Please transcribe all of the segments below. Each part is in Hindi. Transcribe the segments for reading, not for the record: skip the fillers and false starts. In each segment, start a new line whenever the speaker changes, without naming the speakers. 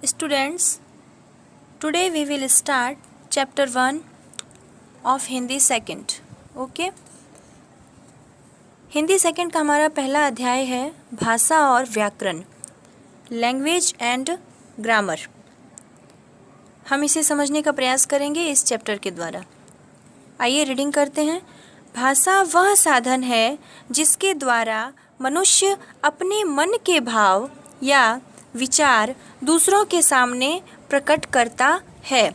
Students, today we will start chapter 1 of Hindi second. Okay? Hindi second का हमारा पहला अध्याय है भाषा और व्याकरण, लैंग्वेज एंड ग्रामर। हम इसे समझने का प्रयास करेंगे इस चैप्टर के द्वारा। आइए रीडिंग करते हैं। भाषा वह साधन है जिसके द्वारा मनुष्य अपने मन के भाव या विचार दूसरों के सामने प्रकट करता है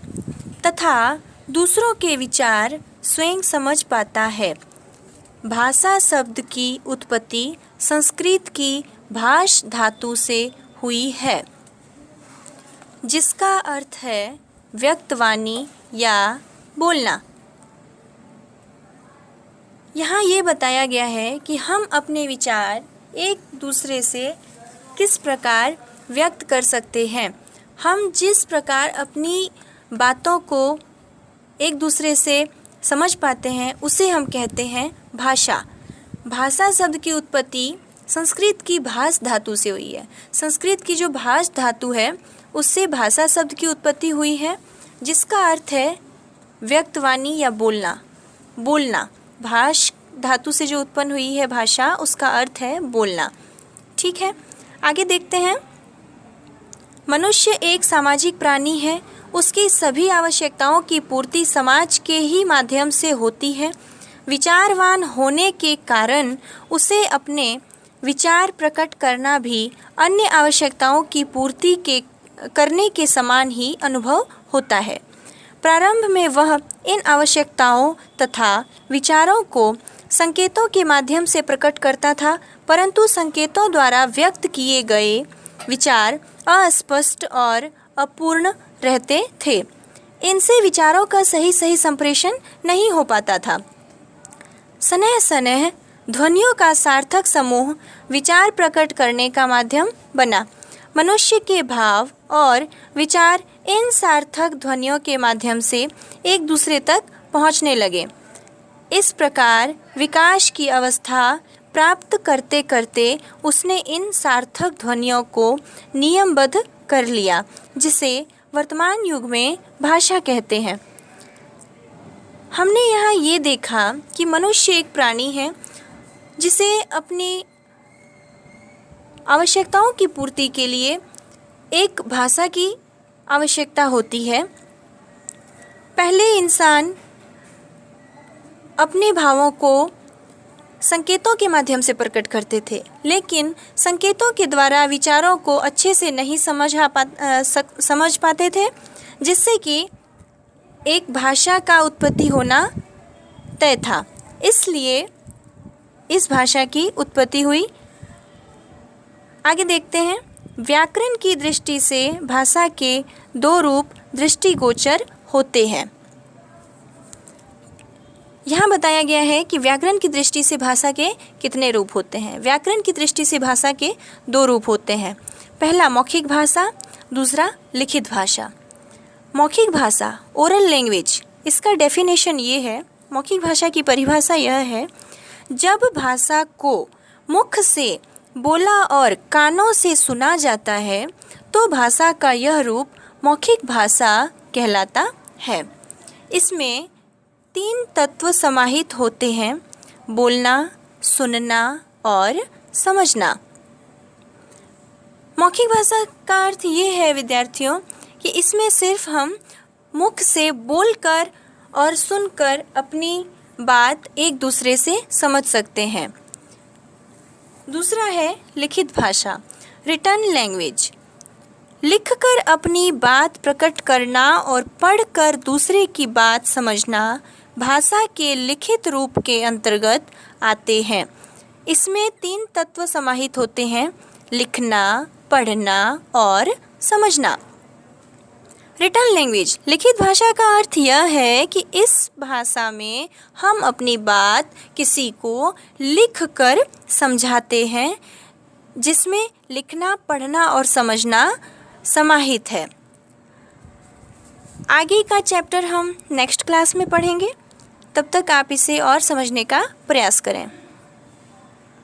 तथा दूसरों के विचार स्वयं समझ पाता है। भाषा शब्द की उत्पत्ति संस्कृत की भाष धातु से हुई है, जिसका अर्थ है व्यक्तवाणी या बोलना। यहाँ ये बताया गया है कि हम अपने विचार एक दूसरे से किस प्रकार व्यक्त कर सकते हैं। हम जिस प्रकार अपनी बातों को एक दूसरे से समझ पाते हैं उसे हम कहते हैं भाषा। भाषा शब्द की उत्पत्ति संस्कृत की भाष धातु से हुई है। संस्कृत की जो भाष धातु है उससे भाषा शब्द की उत्पत्ति हुई है, जिसका अर्थ है व्यक्तवाणी या बोलना। बोलना भाष धातु से जो उत्पन्न हुई है भाषा, उसका अर्थ है बोलना। ठीक है, आगे देखते हैं। मनुष्य एक सामाजिक प्राणी है। उसकी सभी आवश्यकताओं की पूर्ति समाज के ही माध्यम से होती है। विचारवान होने के कारण उसे अपने विचार प्रकट करना भी अन्य आवश्यकताओं की पूर्ति करने के समान ही अनुभव होता है। प्रारंभ में वह इन आवश्यकताओं तथा विचारों को संकेतों के माध्यम से प्रकट करता था, परंतु संकेतों द्वारा व्यक्त किए गए विचार अस्पष्ट और अपूर्ण रहते थे। इनसे विचारों का सही संप्रेषण नहीं हो पाता था। सनेह सनेह ध्वनियों का सार्थक समूह विचार प्रकट करने का माध्यम बना। मनुष्य के भाव और विचार इन सार्थक ध्वनियों के माध्यम से एक दूसरे तक पहुंचने लगे। इस प्रकार विकास की अवस्था प्राप्त करते करते उसने इन सार्थक ध्वनियों को नियमबद्ध कर लिया, जिसे वर्तमान युग में भाषा कहते हैं। हमने यहाँ ये देखा कि मनुष्य एक प्राणी है जिसे अपनी आवश्यकताओं की पूर्ति के लिए एक भाषा की आवश्यकता होती है। पहले इंसान अपने भावों को संकेतों के माध्यम से प्रकट करते थे, लेकिन संकेतों के द्वारा विचारों को अच्छे से नहीं समझ पाते थे, जिससे कि एक भाषा का उत्पत्ति होना तय था। इसलिए इस भाषा की उत्पत्ति हुई। आगे देखते हैं। व्याकरण की दृष्टि से भाषा के दो रूप दृष्टिगोचर होते हैं। यहाँ बताया गया है कि व्याकरण की दृष्टि से भाषा के कितने रूप होते हैं। व्याकरण की दृष्टि से भाषा के दो रूप होते हैं। पहला मौखिक भाषा, दूसरा लिखित भाषा। मौखिक भाषा ओरल लैंग्वेज, इसका डेफिनेशन ये है, मौखिक भाषा की परिभाषा यह है, जब भाषा को मुख से बोला और कानों से सुना जाता है तो भाषा का यह रूप मौखिक भाषा कहलाता है। इसमें 3 तत्व समाहित होते हैं: बोलना, सुनना और समझना। मौखिक भाषा का अर्थ ये है विद्यार्थियों कि इसमें सिर्फ हम मुख से बोलकर और सुनकर अपनी बात एक दूसरे से समझ सकते हैं। दूसरा है लिखित भाषा, रिटन लैंग्वेज। लिखकर अपनी बात प्रकट करना और पढ़कर दूसरे की बात समझना भाषा के लिखित रूप के अंतर्गत आते हैं। इसमें 3 तत्व समाहित होते हैं: लिखना, पढ़ना और समझना। रिटन लैंग्वेज, लिखित भाषा का अर्थ यह है कि इस भाषा में हम अपनी बात किसी को लिखकर समझाते हैं, जिसमें लिखना, पढ़ना और समझना समाहित है। आगे का चैप्टर हम नेक्स्ट क्लास में पढ़ेंगे। तब तक आप इसे और समझने का प्रयास करें।